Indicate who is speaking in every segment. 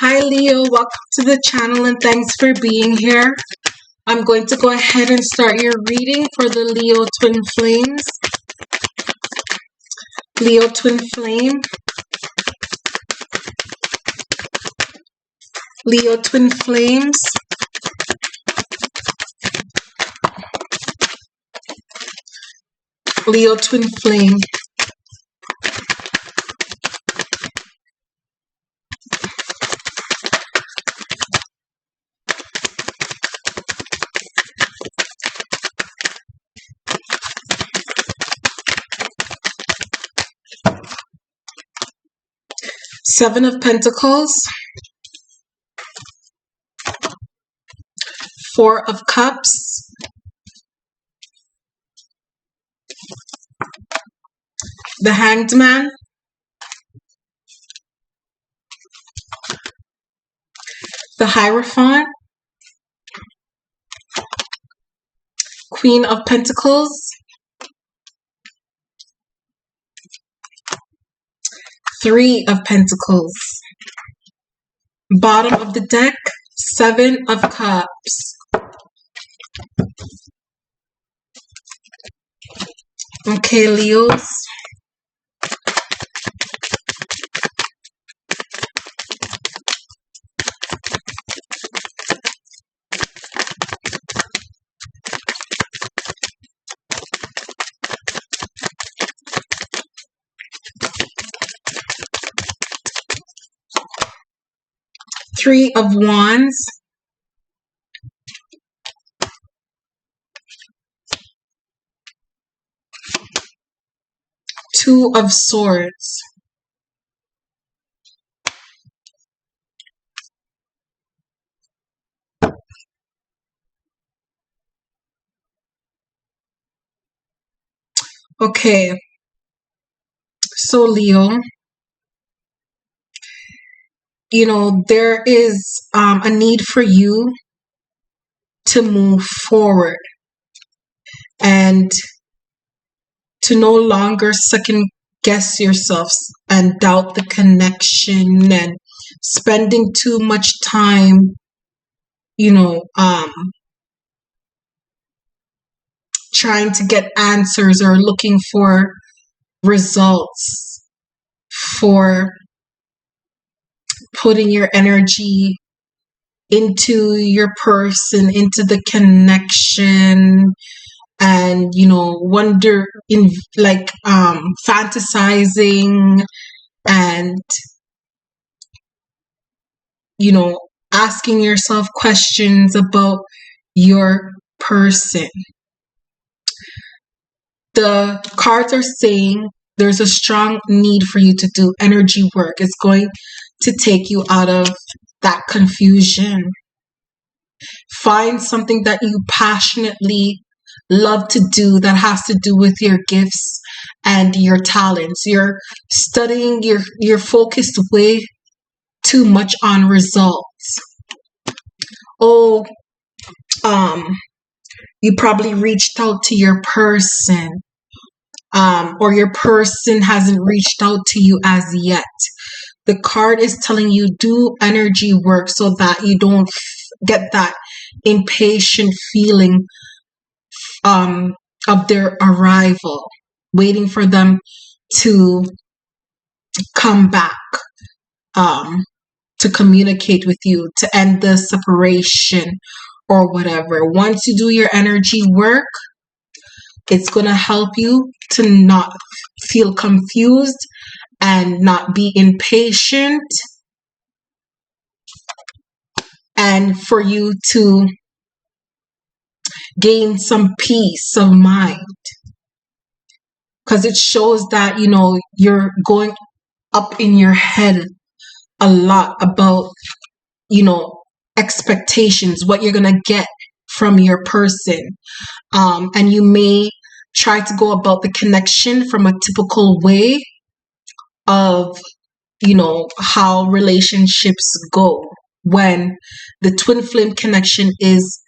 Speaker 1: Hi Leo, welcome to the channel and thanks for being here. I'm going to go ahead and start your reading for the Leo Twin Flames. Leo Twin Flame. Leo Twin Flames. Leo Twin Flame. Seven of Pentacles. Four of Cups. The Hanged Man. The Hierophant. Queen of Pentacles. Three of Pentacles. Bottom of the deck, Seven of Cups. Okay, Leos. Three of Wands. Two of Swords. Okay, so Leo, there is a need for you to move forward and to no longer second guess yourselves and doubt the connection and spending too much time, trying to get answers or looking for results, for putting your energy into your person, into the connection, and wonder in fantasizing and asking yourself questions about your person. The cards are saying there's a strong need for you to do energy work. It's going to take you out of that confusion. Find something that you passionately love to do that has to do with your gifts and your talents. You're studying, you're focused way too much on results. You probably reached out to your person, or your person hasn't reached out to you as yet. The card is telling you do energy work so that you don't get that impatient feeling of their arrival, waiting for them to come back, to communicate with you, to end the separation or whatever. Once you do your energy work, it's going to help you to not feel confused and not be impatient, and for you to gain some peace of mind, because it shows that you're going up in your head a lot about expectations, what you're gonna get from your person, and you may try to go about the connection from a typical way of how relationships go, when the twin flame connection is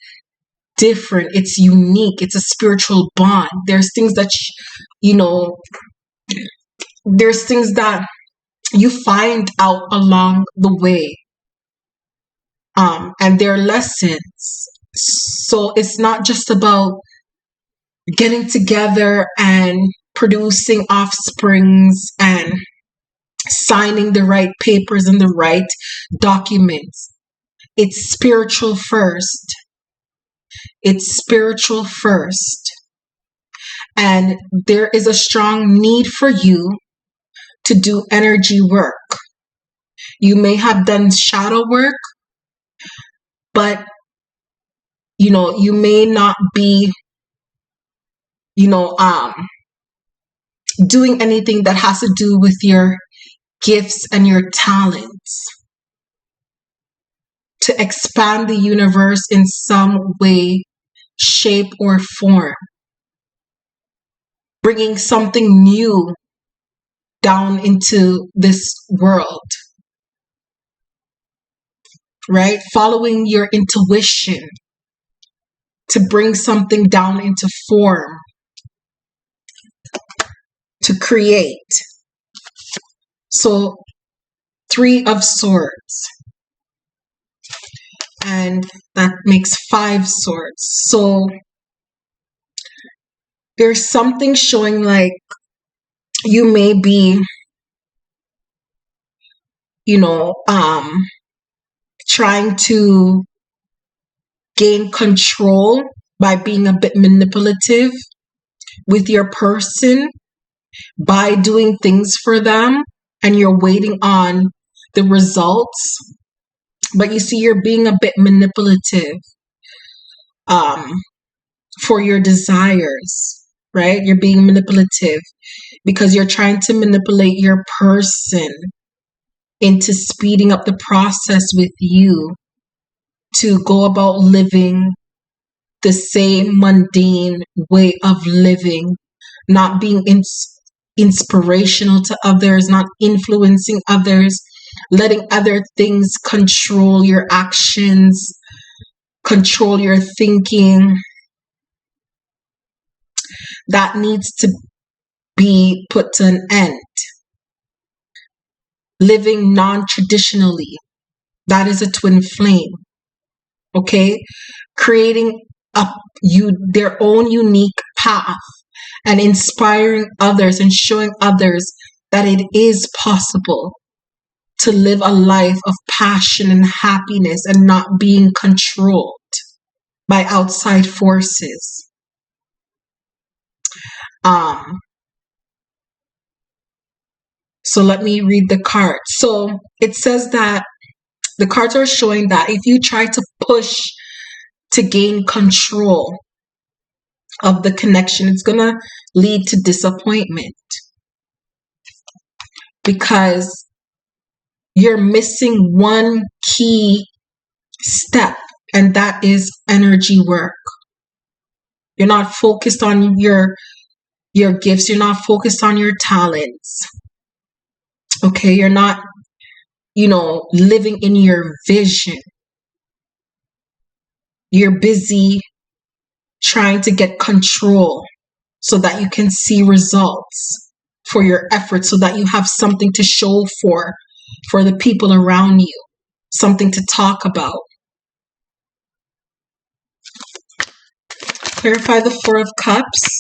Speaker 1: different, it's unique, it's a spiritual bond. There's things that there's things that you find out along the way and their lessons. So it's not just about getting together and producing offsprings and signing the right papers and the right documents. It's spiritual first. It's spiritual first. And there is a strong need for you to do energy work. You may have done shadow work, but you may not be doing anything that has to do with your gifts and your talents to expand the universe in some way, shape, or form, bringing something new down into this world, right? Following your intuition to bring something down into form, to create. So 3 of Swords, and that makes 5 swords. So there's something showing like you may be, trying to gain control by being a bit manipulative with your person, by doing things for them, and you're waiting on the results. But you see, you're being a bit manipulative for your desires, right? You're being manipulative because you're trying to manipulate your person into speeding up the process with you to go about living the same mundane way of living, not being inspirational to others, not influencing others, letting other things control your actions, control your thinking. That needs to be put to an end. Living non-traditionally, that is a twin flame. Okay? Creating their own unique path and inspiring others and showing others that it is possible to live a life of passion and happiness and not being controlled by outside forces. So let me read the card. So it says that the cards are showing that if you try to push to gain control of the connection, it's going to lead to disappointment because you're missing one key step, and that is energy work. You're not focused on your gifts. You're not focused on your talents. Okay, you're not, living in your vision. You're busy trying to get control so that you can see results for your efforts, so that you have something to show for the people around you, something to talk about. Clarify the 4 of Cups.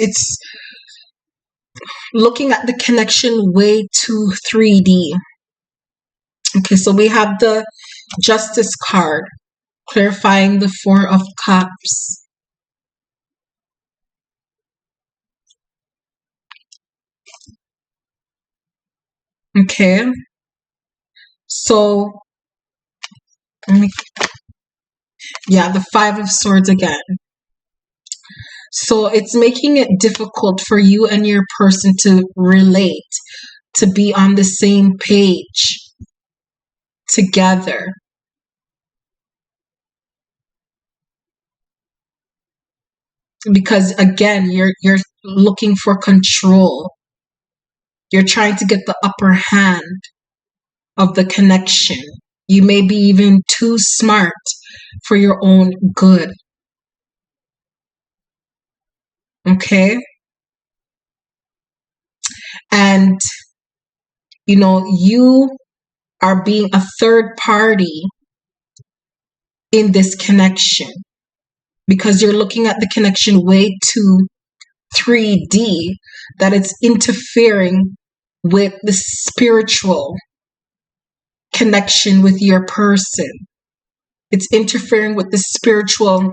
Speaker 1: It's looking at the connection way too 3D. Okay, so we have the Justice card, clarifying the 4 of Cups. Okay, so the 5 of Swords again. So it's making it difficult for you and your person to relate, to be on the same page together. Because again, you're looking for control. You're trying to get the upper hand of the connection. You may be even too smart for your own good. Okay? And, you are being a third party in this connection because you're looking at the connection way too 3D that it's interfering with the spiritual connection with your person. It's interfering with the spiritual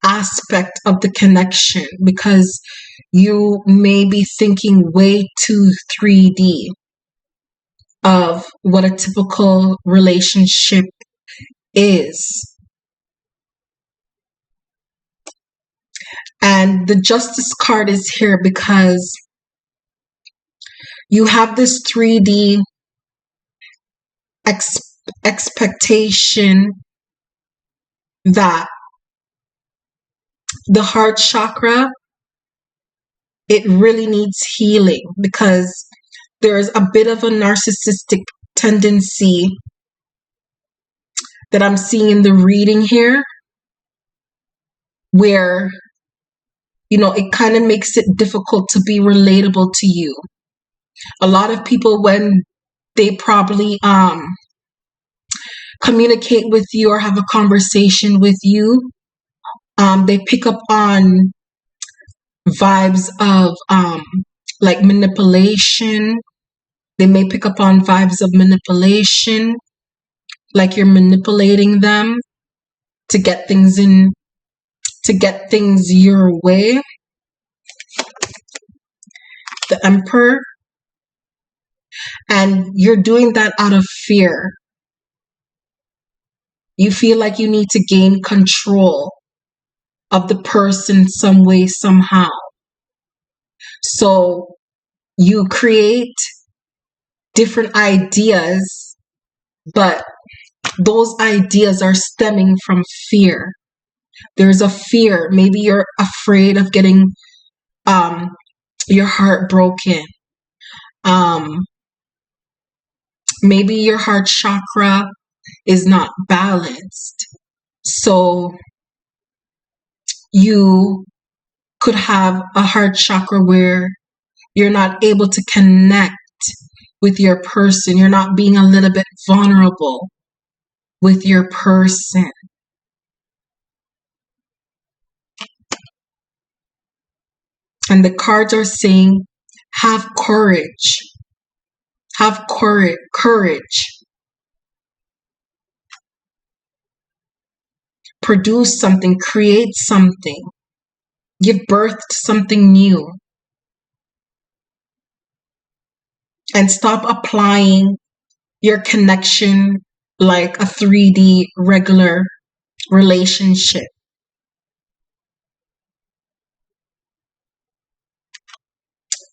Speaker 1: aspect of the connection because you may be thinking way too 3D of what a typical relationship is. And the Justice card is here because you have this 3D expectation that the heart chakra, it really needs healing because there's a bit of a narcissistic tendency that I'm seeing in the reading here where, it kind of makes it difficult to be relatable to you. A lot of people, when they probably communicate with you or have a conversation with you, they pick up on vibes of like manipulation. They may pick up on vibes of manipulation, like you're manipulating them to get things your way. The Emperor. And you're doing that out of fear. You feel like you need to gain control of the person some way, somehow. So you create different ideas, but those ideas are stemming from fear. There's a fear. Maybe you're afraid of getting your heart broken. Maybe your heart chakra is not balanced. So you could have a heart chakra where you're not able to connect with your person. You're not being a little bit vulnerable with your person. And the cards are saying, have courage. Have courage. Produce something, create something. Give birth to something new. And stop applying your connection like a 3D regular relationship.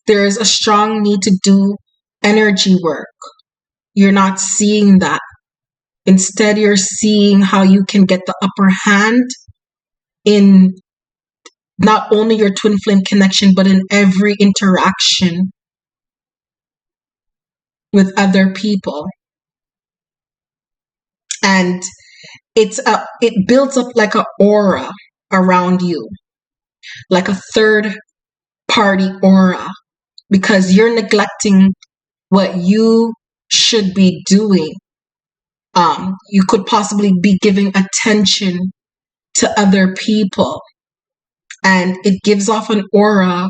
Speaker 1: There is a strong need to do energy work. You're not seeing that. Instead, you're seeing how you can get the upper hand in not only your twin flame connection, but in every interaction with other people. And it builds up like an aura around you, like a third party aura, because you're neglecting what you should be doing. You could possibly be giving attention to other people, and it gives off an aura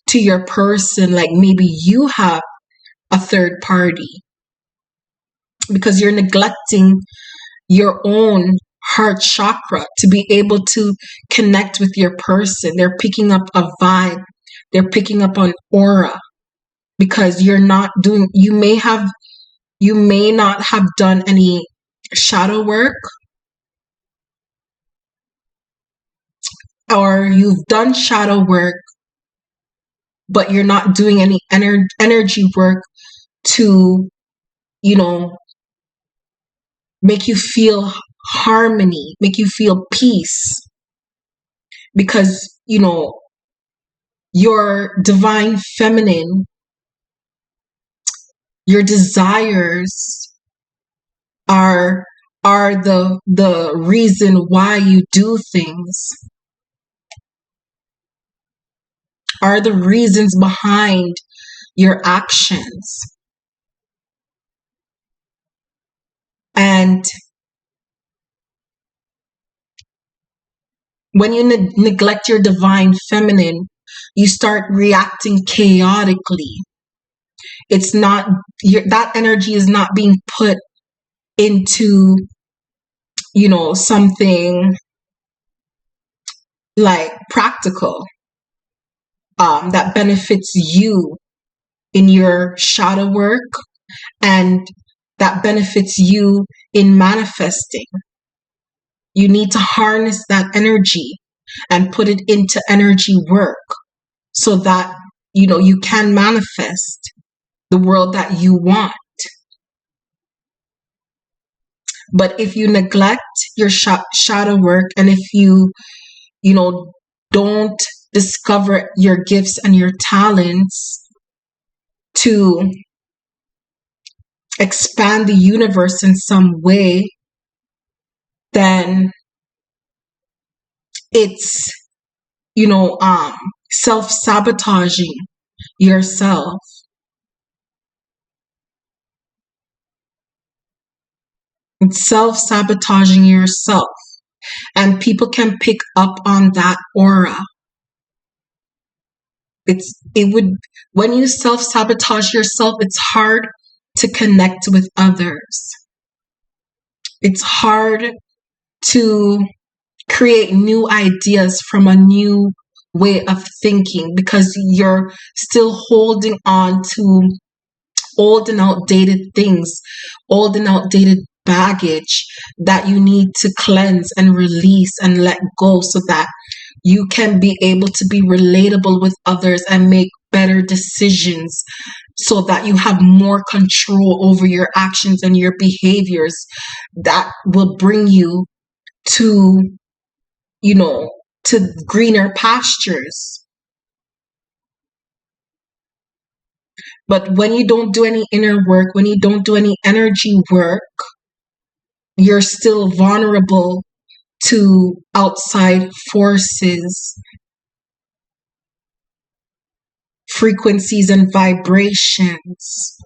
Speaker 1: to your person, like maybe you have a third party, because you're neglecting your own heart chakra to be able to connect with your person. They're picking up a vibe. They're picking up an aura because you're not doing, you may not have done any shadow work, or you've done shadow work, but you're not doing any energy work to, make you feel harmony, make you feel peace. Because, your divine feminine, your desires are the reason why you do things, are the reasons behind your actions. And when you neglect your divine feminine, you start reacting chaotically. It's not that energy is not being put into, something like practical, that benefits you in your shadow work, and that benefits you in manifesting. You need to harness that energy and put it into energy work so that you can manifest the world that you want. But if you neglect your shadow work, and if you don't discover your gifts and your talents to expand the universe in some way, then it's self-sabotaging yourself. It's self-sabotaging yourself, and people can pick up on that aura. When you self-sabotage yourself, it's hard to connect with others. It's hard to create new ideas from a new way of thinking, because you're still holding on to old and outdated things, old and outdated baggage that you need to cleanse and release and let go, so that you can be able to be relatable with others and make better decisions, so that you have more control over your actions and your behaviors that will bring you to to greener pastures. But when you don't do any inner work, when you don't do any energy work, you're still vulnerable to outside forces, frequencies, and vibrations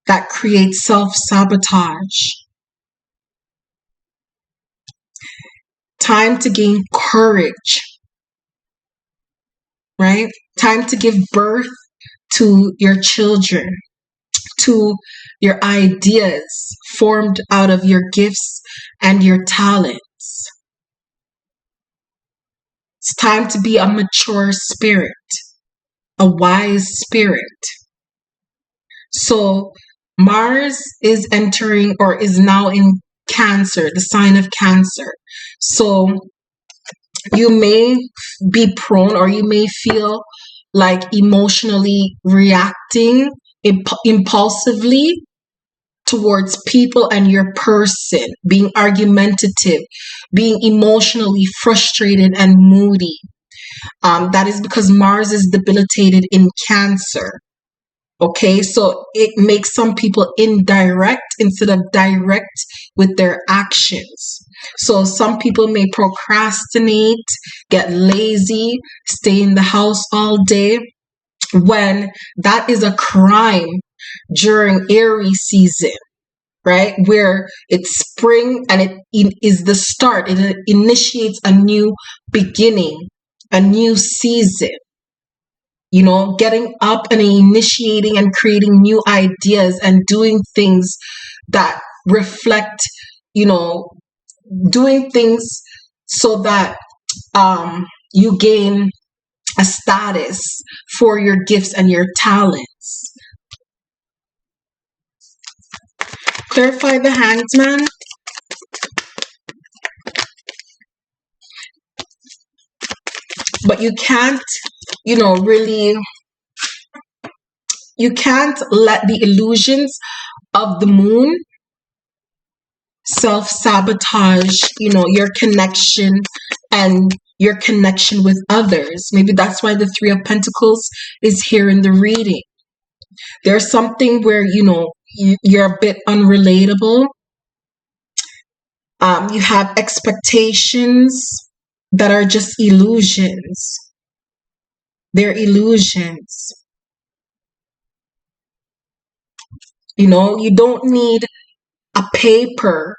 Speaker 1: that create self-sabotage. Time to gain courage, right? Time to give birth to your children, to your ideas formed out of your gifts and your talents. It's time to be a mature spirit, a wise spirit. So Mars is entering, or is now in Cancer, the sign of Cancer. So you may be prone, or you may feel like emotionally reacting impulsively towards people and your person, being argumentative, being emotionally frustrated and moody. That is because Mars is debilitated in Cancer. Okay, so it makes some people indirect instead of direct with their actions. So some people may procrastinate, get lazy, stay in the house all day, when that is a crime during Aries season, right? Where it's spring and it is the start. It initiates a new beginning, a new season. Getting up and initiating and creating new ideas and doing things that reflect, doing things so that you gain a status for your gifts and your talents. Clarify the Hangman. But you can't, really, you can't let the illusions of the moon self-sabotage, your connection and your connection with others. Maybe that's why the 3 of Pentacles is here in the reading. There's something where, you're a bit unrelatable. You have expectations that are just illusions. They're illusions. You don't need a paper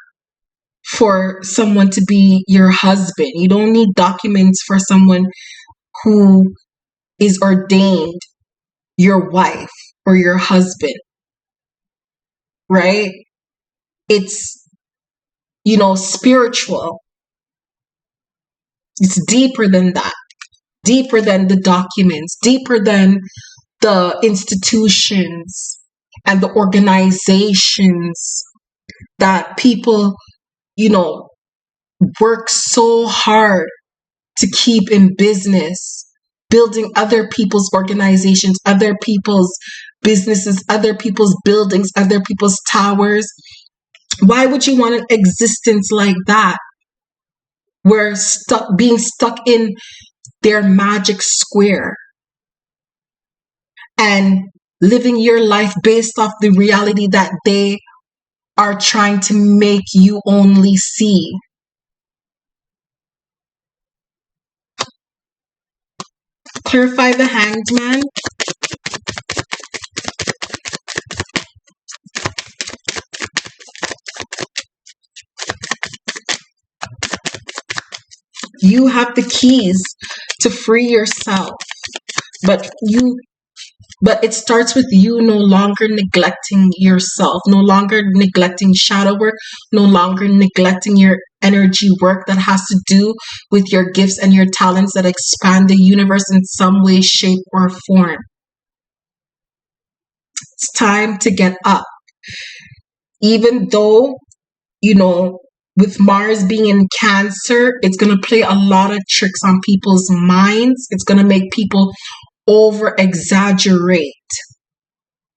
Speaker 1: for someone to be your husband. You don't need documents for someone who is ordained your wife or your husband, right? It's, spiritual. It's deeper than that, deeper than the documents, deeper than the institutions and the organizations that people, work so hard to keep in business, building other people's organizations, other people's businesses, other people's buildings, other people's towers. Why would you want an existence like that? We're being stuck in their magic square and living your life based off the reality that they are trying to make you only see. Clarify the Hanged Man. You have the keys to free yourself, but it starts with you no longer neglecting yourself, no longer neglecting shadow work, no longer neglecting your energy work that has to do with your gifts and your talents that expand the universe in some way, shape, or form. It's time to get up. Even though, with Mars being in Cancer, it's going to play a lot of tricks on people's minds. It's going to make people over exaggerate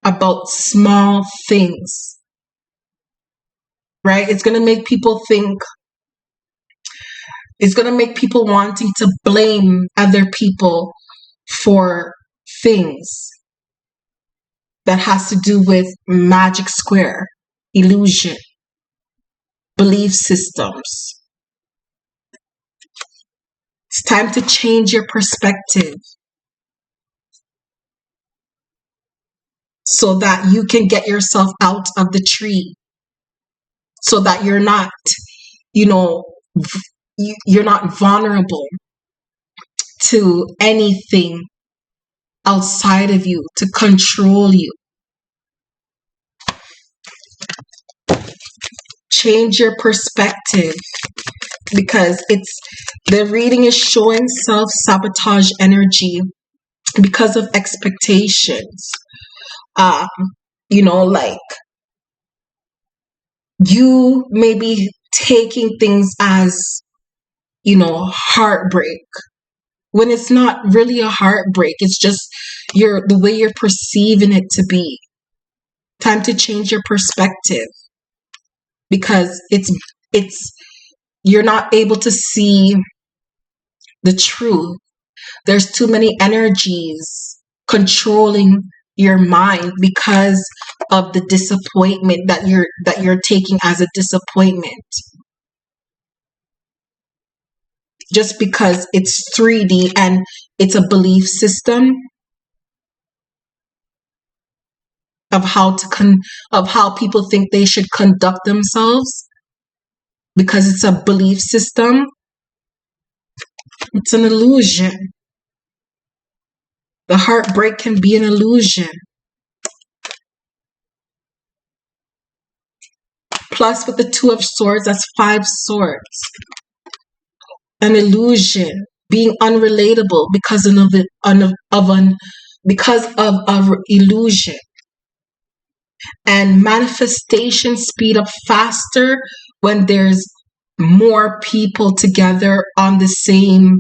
Speaker 1: about small things, right? It's going to make people wanting to blame other people for things that has to do with magic square, illusion, belief systems. It's time to change your perspective so that you can get yourself out of the tree, so that you're not, you're not vulnerable to anything outside of you to control you. Change your perspective, because the reading is showing self-sabotage energy because of expectations. Like you may be taking things as, heartbreak, when it's not really a heartbreak. It's just the way you're perceiving it to be. Time to change your perspective, because you're not able to see the truth. There's too many energies controlling your mind because of the disappointment that you're taking as a disappointment. Just because it's 3D and it's a belief system of how people think they should conduct themselves, because it's a belief system, it's an illusion. The heartbreak can be an illusion. Plus, with the 2 of Swords, that's 5 swords. An illusion, being unrelatable because of illusion. And manifestation speed up faster when there's more people together on the same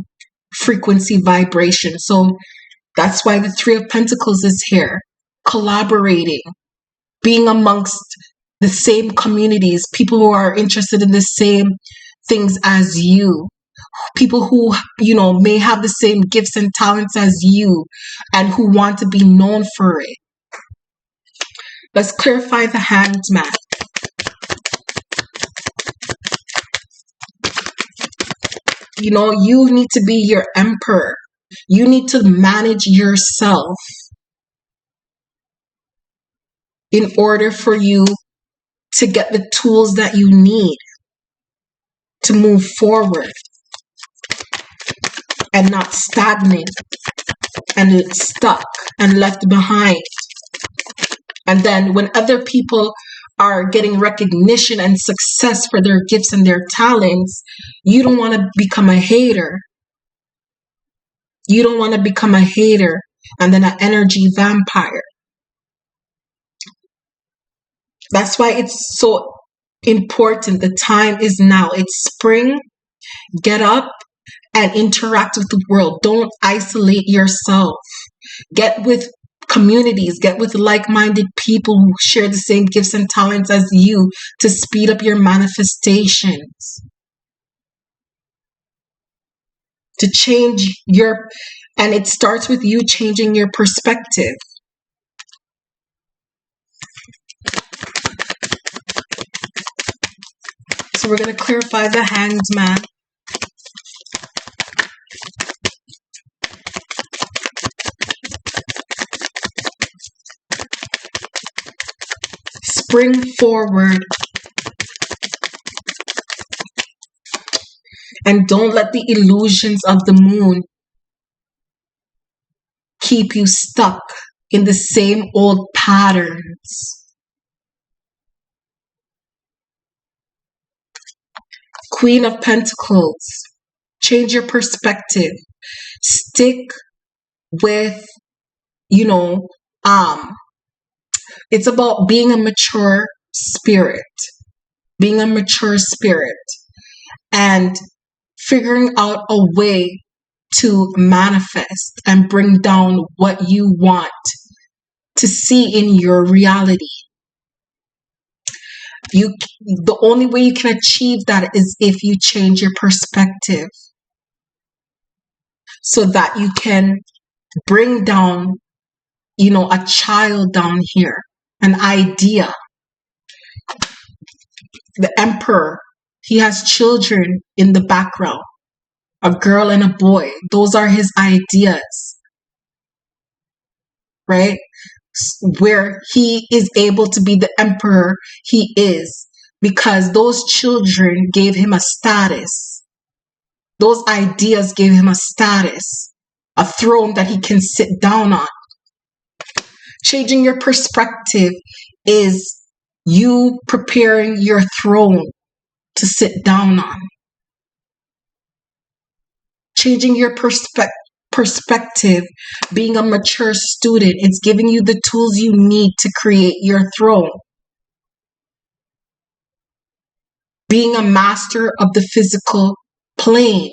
Speaker 1: frequency vibration. So that's why the 3 of Pentacles is here. Collaborating, being amongst the same communities, people who are interested in the same things as you, people who, may have the same gifts and talents as you and who want to be known for it. Let's clarify the Hanged Man. You know, you need to be your emperor. You need to manage yourself in order for you to get the tools that you need to move forward and not stagnant and stuck and left behind. And then when other people are getting recognition and success for their gifts and their talents, you don't want to become a hater. You don't want to become a hater and then an energy vampire. That's why it's so important. The time is now. It's spring. Get up and interact with the world. Don't isolate yourself. Get with communities, get with like-minded people who share the same gifts and talents as you to speed up your manifestations. To change your, and it starts with you changing your perspective. So we're going to clarify the Hanged Man. Spring forward and don't let the illusions of the moon keep you stuck in the same old patterns. Queen of Pentacles, change your perspective. Stick with, it's about being a mature spirit, and figuring out a way to manifest and bring down what you want to see in your reality. The only way you can achieve that is if you change your perspective so that you can bring down, a child down here, an idea. The Emperor, he has children in the background, a girl and a boy. Those are his ideas, right? Where he is able to be the emperor he is because those children gave him a status. Those ideas gave him a status, a throne that he can sit down on. Changing your perspective is you preparing your throne to sit down on. Changing your perspective, being a mature student, it's giving you the tools you need to create your throne. Being a master of the physical plane.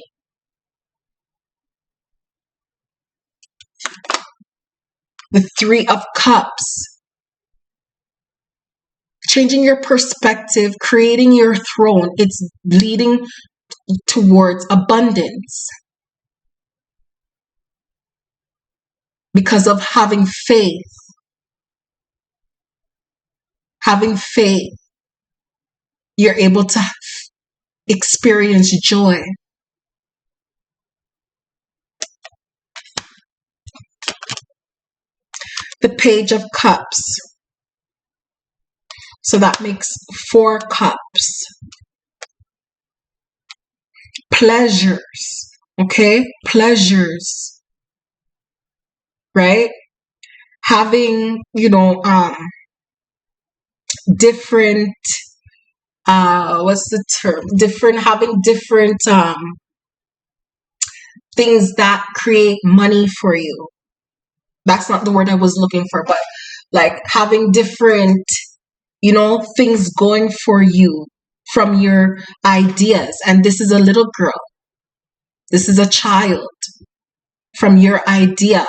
Speaker 1: The Three of Cups. Changing your perspective, creating your throne, it's leading towards abundance. Because of having faith. Having faith, you're able to experience joy. The Page of Cups. So that makes 4 cups. Pleasures, okay? Pleasures, right? Having, different, what's the term? Having different things that create money for you. That's not the word I was looking for, but like having different, things going for you from your ideas. And this is a little girl. This is a child from your idea.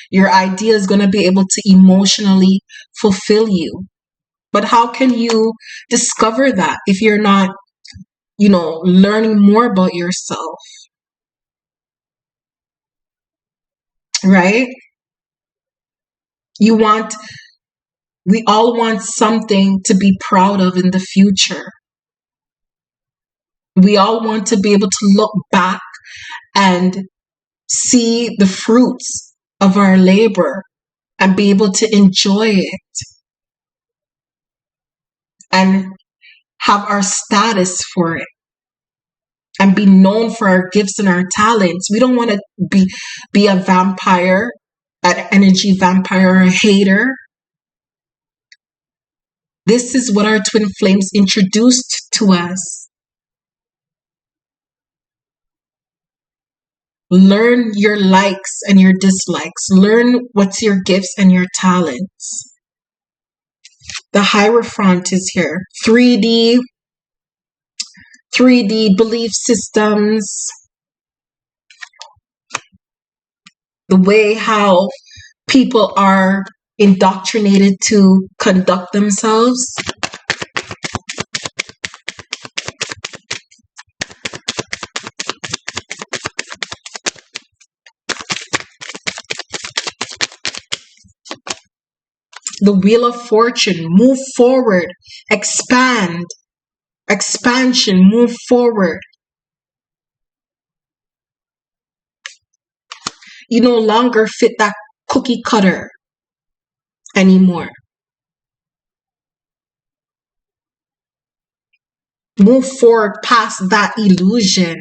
Speaker 1: Your idea is going to be able to emotionally fulfill you. But how can you discover that if you're not, learning more about yourself? Right? You want We all want something to be proud of in the future. We all want to be able to look back and see the fruits of our labor and be able to enjoy it and have our status for it and be known for our gifts and our talents. We don't want to be a vampire, an energy vampire, or a hater. This is what our twin flames introduced to us. Learn your likes and your dislikes. Learn what's your gifts and your talents. The Hierophant is here. 3D belief systems. The way how people are indoctrinated to conduct themselves. The Wheel of Fortune, move forward, expand, expansion, move forward. You no longer fit that cookie cutter anymore. Move forward past that illusion.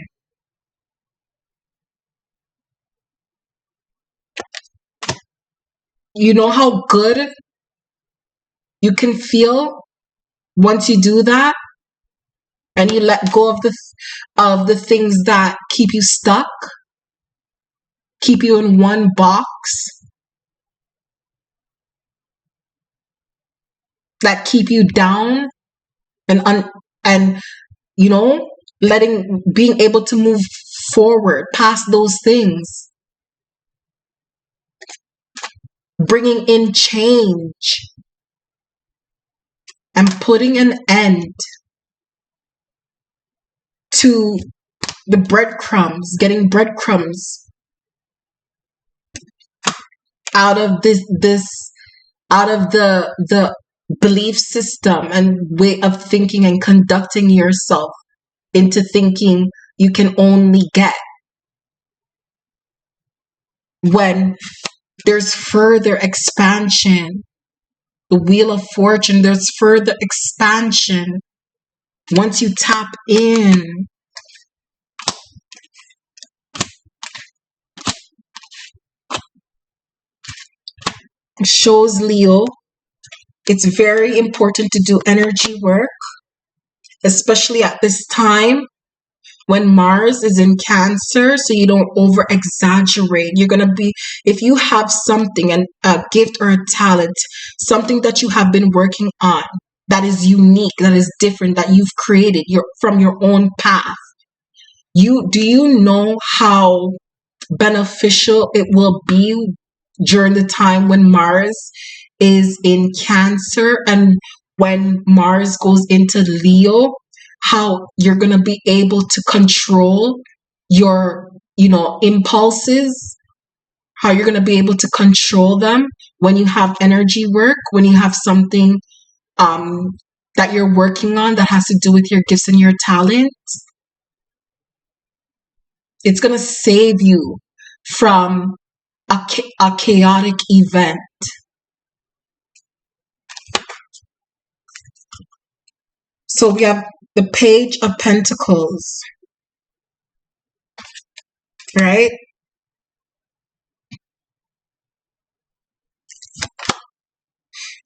Speaker 1: You know how good you can feel once you do that and you let go of the things that keep you stuck, keep you in one box, that keep you down and you know, being able to move forward past those things, bringing in change and putting an end to the breadcrumbs, getting breadcrumbs out of out of the belief system and way of thinking and conducting yourself into thinking you can only get, when there's further expansion. The Wheel of Fortune, there's further expansion once you tap in. It shows Leo, it's very important to do energy work, especially at this time when Mars is in Cancer, so you don't over exaggerate. You're going to be, if you have something, a gift or a talent, something that you have been working on that is unique, that is different, that you've created from your own path. Do you know how beneficial it will be during the time when Mars is in Cancer and when Mars goes into Leo? How you're going to be able to control your, impulses, how you're going to be able to control them when you have energy work, when you have something that you're working on that has to do with your gifts and your talents. It's going to save you from a chaotic event. So we have the Page of Pentacles, right?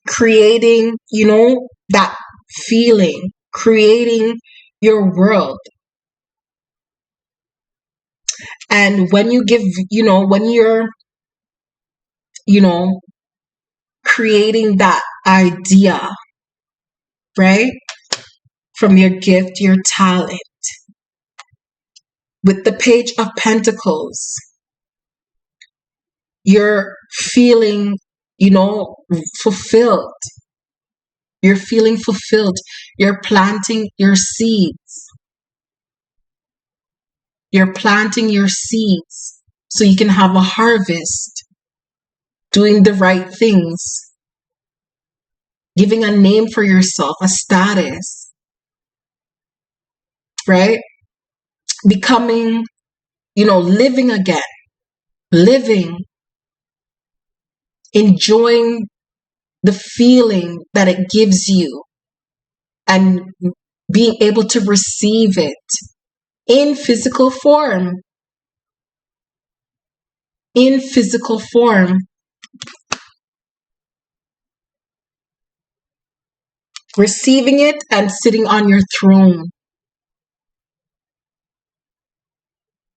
Speaker 1: Creating, that feeling, creating your world. And when you give, when you're, creating that idea, right? From your gift, your talent. With the Page of Pentacles, you're feeling, fulfilled. You're feeling fulfilled. You're planting your seeds. You're planting your seeds so you can have a harvest, doing the right things. giving a name for yourself, a status, right? Becoming, living again, living, enjoying the feeling that it gives you and being able to receive it in physical form. In physical form. Receiving it and sitting on your throne.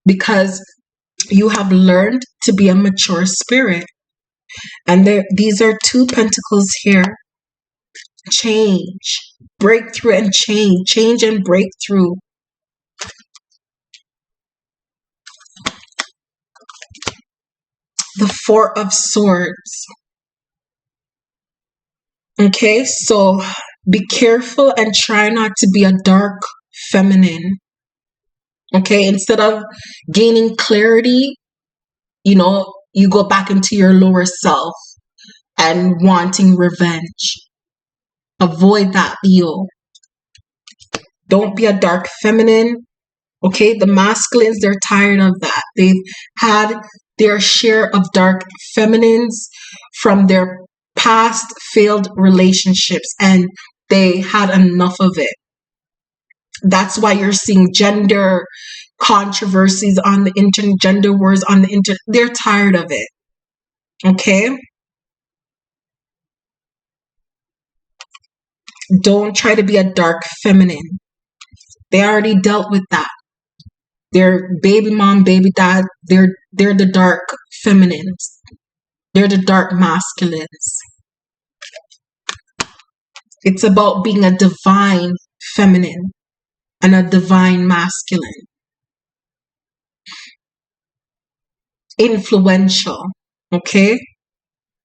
Speaker 1: Because you have learned to be a mature spirit. And these are 2 pentacles here. Change, breakthrough and change and breakthrough. The 4 of Swords. Okay, so be careful and try not to be a dark feminine. Okay, instead of gaining clarity, you go back into your lower self and wanting revenge. Avoid that, Leo. Don't be a dark feminine. Okay, the masculines, they're tired of that. They've had their share of dark feminines from their past failed relationships, and they had enough of it. That's why you're seeing gender controversies on the internet, gender wars on the internet. They're tired of it. Okay? Don't try to be a dark feminine. They already dealt with that. Their baby mom, baby dad, they're the dark feminines. They're the dark masculines. It's about being a divine feminine and a divine masculine. Influential, okay?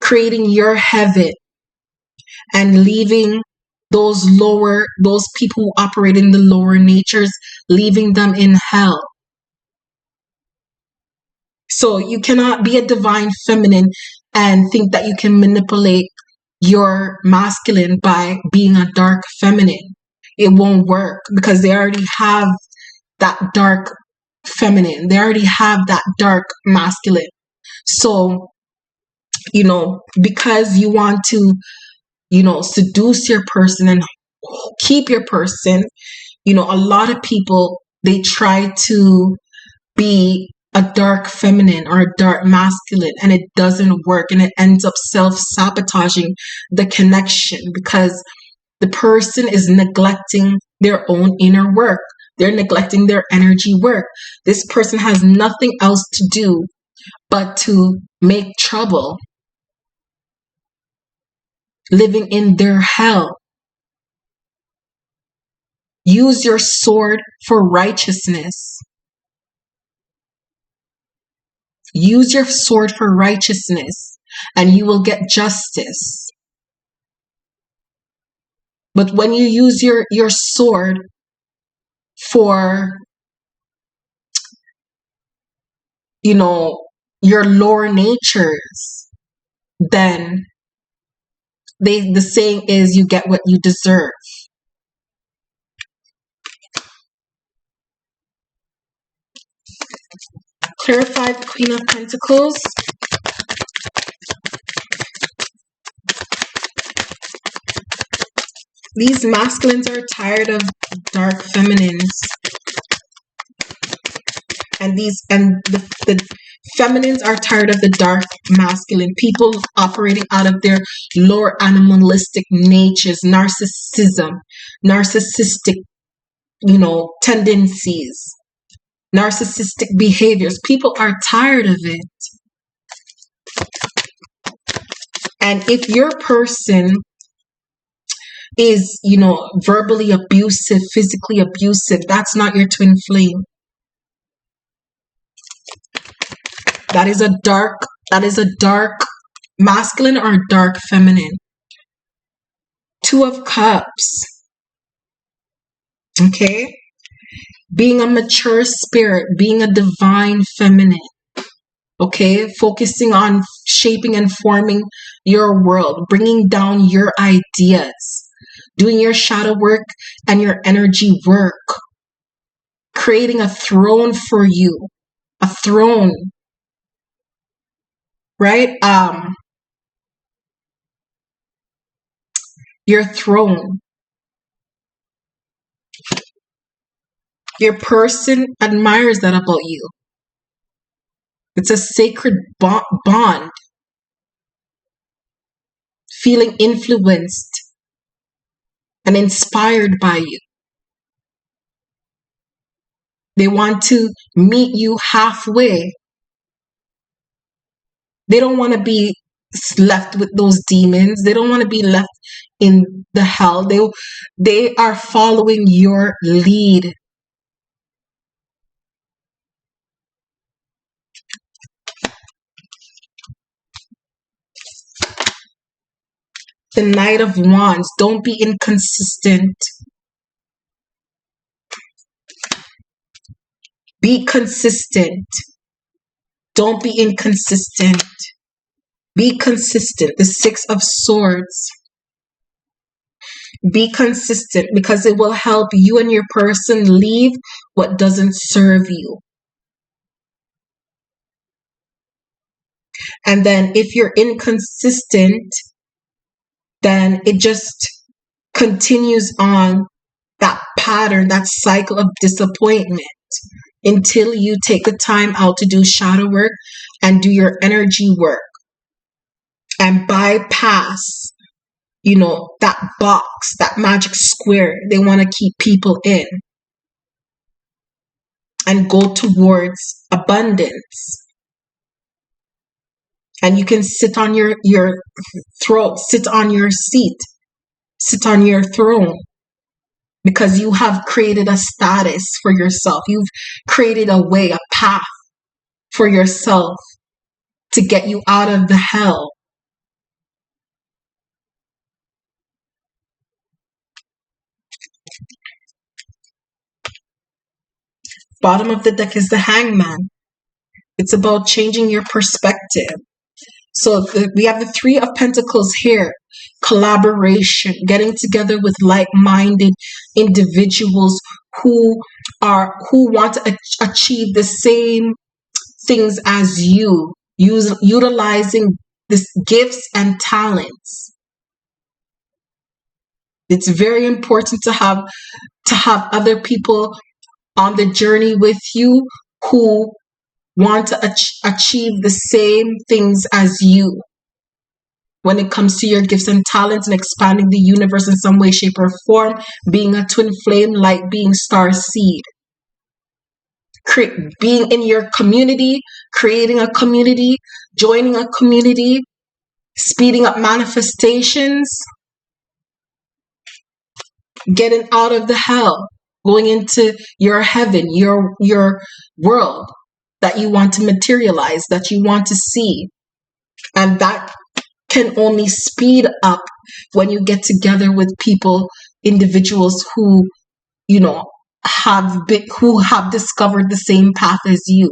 Speaker 1: Creating your heaven and leaving those people who operate in the lower natures, leaving them in hell. So you cannot be a divine feminine and think that you can manipulate your masculine by being a dark feminine. It won't work because they already have that dark feminine. They already have that dark masculine. So, because you want to, seduce your person and keep your person, a lot of people, they try to be a dark feminine or a dark masculine, and it doesn't work, and it ends up self-sabotaging the connection because the person is neglecting their own inner work. They're neglecting their energy work. This person has nothing else to do but to make trouble, living in their hell. Use your sword for righteousness. Use your sword for righteousness, and you will get justice. But when you use your sword for, your lower natures, then the saying is you get what you deserve. Clarify the Queen of Pentacles. These masculines are tired of dark feminines. And the feminines are tired of the dark masculine. People operating out of their lower animalistic natures, narcissistic, tendencies, narcissistic behaviors. People are tired of it. And if your person is, verbally abusive, physically abusive, that's not your twin flame. That is a dark masculine or a dark feminine. 2 of Cups. Okay? Being a mature spirit, being a divine feminine. Okay, focusing on shaping and forming your world, bringing down your ideas, doing your shadow work and your energy work, creating a throne for you, a throne, right? Your throne. Your person admires that about you. It's a sacred bond, feeling influenced and inspired by you. They want to meet you halfway. They don't want to be left with those demons. They don't want to be left in the hell. They are following your lead. The Knight of Wands. Don't be inconsistent. Be consistent. Don't be inconsistent. Be consistent. The Six of Swords. Be consistent because it will help you and your person leave what doesn't serve you. And then if you're inconsistent, then it just continues on that pattern, that cycle of disappointment until you take the time out to do shadow work and do your energy work and bypass, that box, that magic square they want to keep people in, and go towards abundance. And you can sit on your throne, sit on your seat, sit on your throne, because you have created a status for yourself. You've created a way, a path for yourself to get you out of the hell. Bottom of the deck is the Hangman. It's about changing your perspective. So we have the Three of Pentacles here. Collaboration, getting together with like-minded individuals who want to achieve the same things as you, utilizing this gifts and talents. It's very important to have other people on the journey with you who want to achieve the same things as you when it comes to your gifts and talents and expanding the universe in some way, shape, or form, being a twin flame, light being, star seed. Being in your community, creating a community, joining a community, speeding up manifestations, getting out of the hell, going into your heaven, your world that you want to materialize, that you want to see. And that can only speed up when you get together with people, individuals who, who have discovered the same path as you.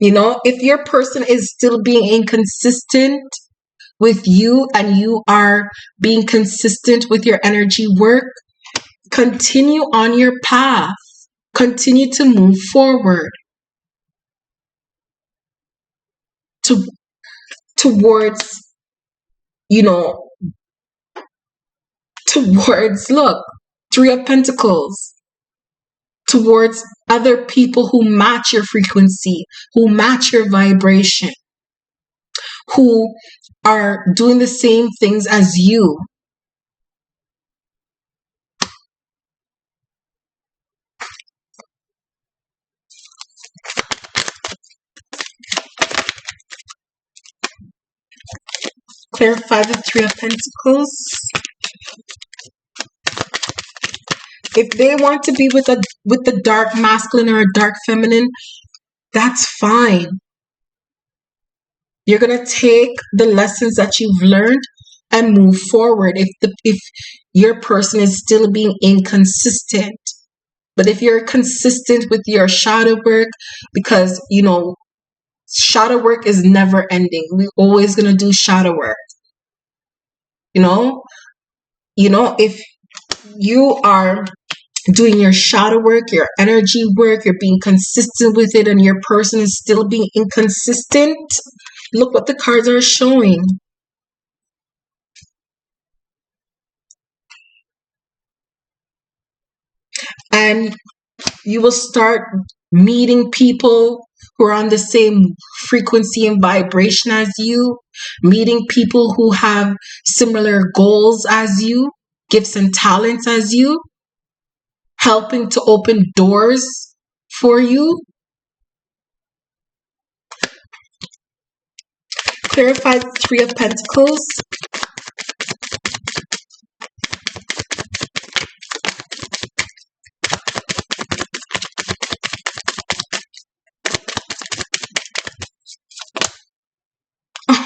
Speaker 1: If your person is still being inconsistent with you and you are being consistent with your energy work, continue on your path. Continue to move forward towards, look, Three of Pentacles, towards other people who match your frequency, who match your vibration, who are doing the same things as you. Clarify the Three of Pentacles. If they want to be with the dark masculine or a dark feminine, that's fine. You're gonna take the lessons that you've learned and move forward. If your person is still being inconsistent, But if you're consistent with your shadow work, because shadow work is never ending. We're always gonna do shadow work. You know, if you are doing your shadow work, your energy work, you're being consistent with it, and your person is still being inconsistent, look what the cards are showing. And you will start meeting people who are on the same frequency and vibration as you, meeting people who have similar goals as you, gifts and talents as you, helping to open doors for you. Clarify the Three of Pentacles.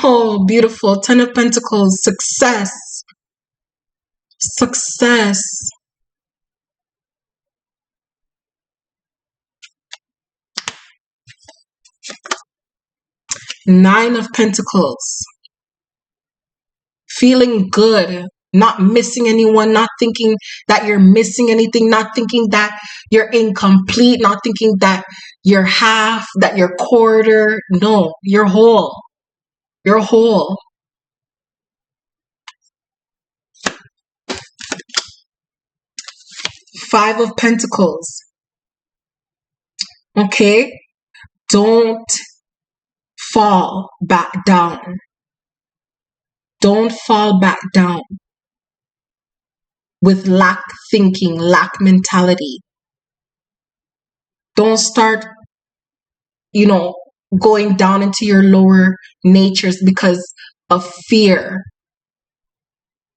Speaker 1: Oh, beautiful. Ten of Pentacles. Success. Success. Nine of Pentacles. Feeling good. Not missing anyone. Not thinking that you're missing anything. Not thinking that you're incomplete. Not thinking that you're half, that you're quarter. No, you're whole. You're whole. Five of Pentacles. Okay? Don't fall back down. Don't fall back down with lack thinking, lack mentality. Don't start, going down into your lower natures because of fear.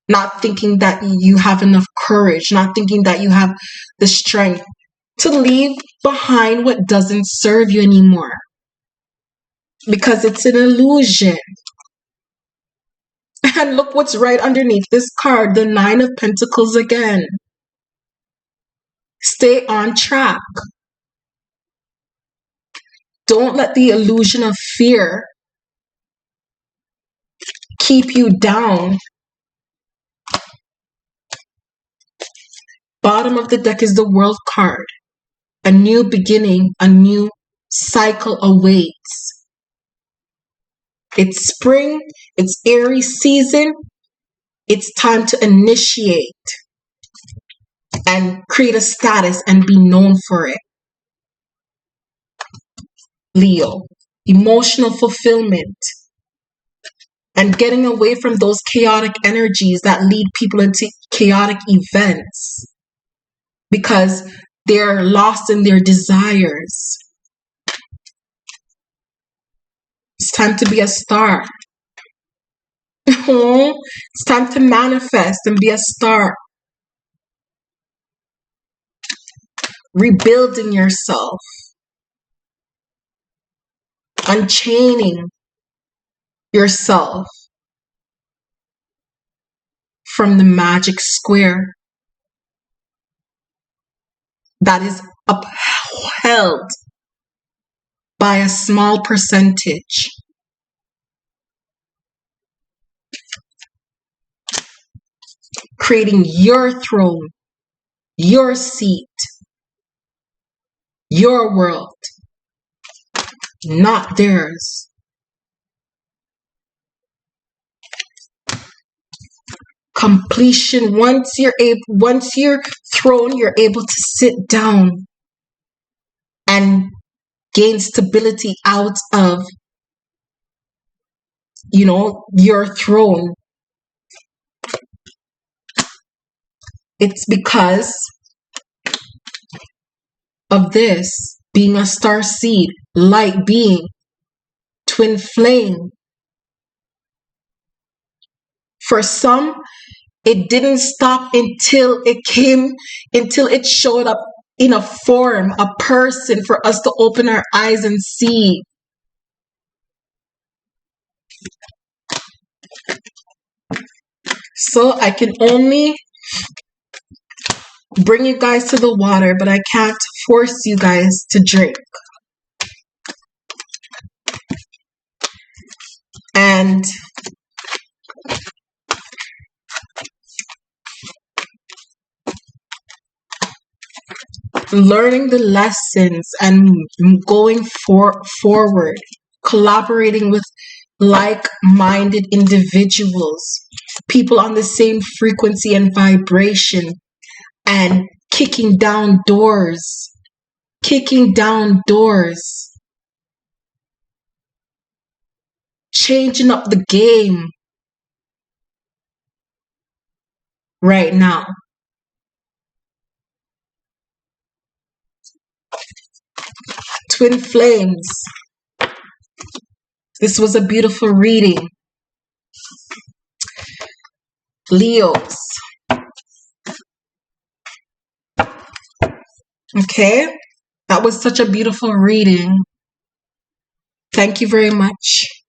Speaker 1: Not thinking that you have enough courage, not thinking that you have the strength to leave behind what doesn't serve you anymore. Because it's an illusion. And look what's right underneath this card, the Nine of Pentacles again. Stay on track. Don't let the illusion of fear keep you down. Bottom of the deck is the World card. A new beginning, a new cycle awaits. It's spring, it's Aries season. It's time to initiate and create a status and be known for it. Leo, emotional fulfillment and getting away from those chaotic energies that lead people into chaotic events because they're lost in their desires. It's time to be a star. It's time to manifest and be a star. Rebuilding yourself. Unchaining yourself from the magic square that is upheld by a small percentage. Creating your throne, your seat, your world, not theirs. Completion. Once you're thrown, you're able to sit down and gain stability out of your throne. It's because of this being a star seed, light being, twin flame. For some, it didn't stop until it showed up in a form, a person, for us to open our eyes and see. So I can only bring you guys to the water, but I can't force you guys to drink. And learning the lessons and going forward, collaborating with like-minded individuals, people on the same frequency and vibration, and kicking down doors, changing up the game right now. Twin flames. This was a beautiful reading. Leos. Okay, that was such a beautiful reading. Thank you very much.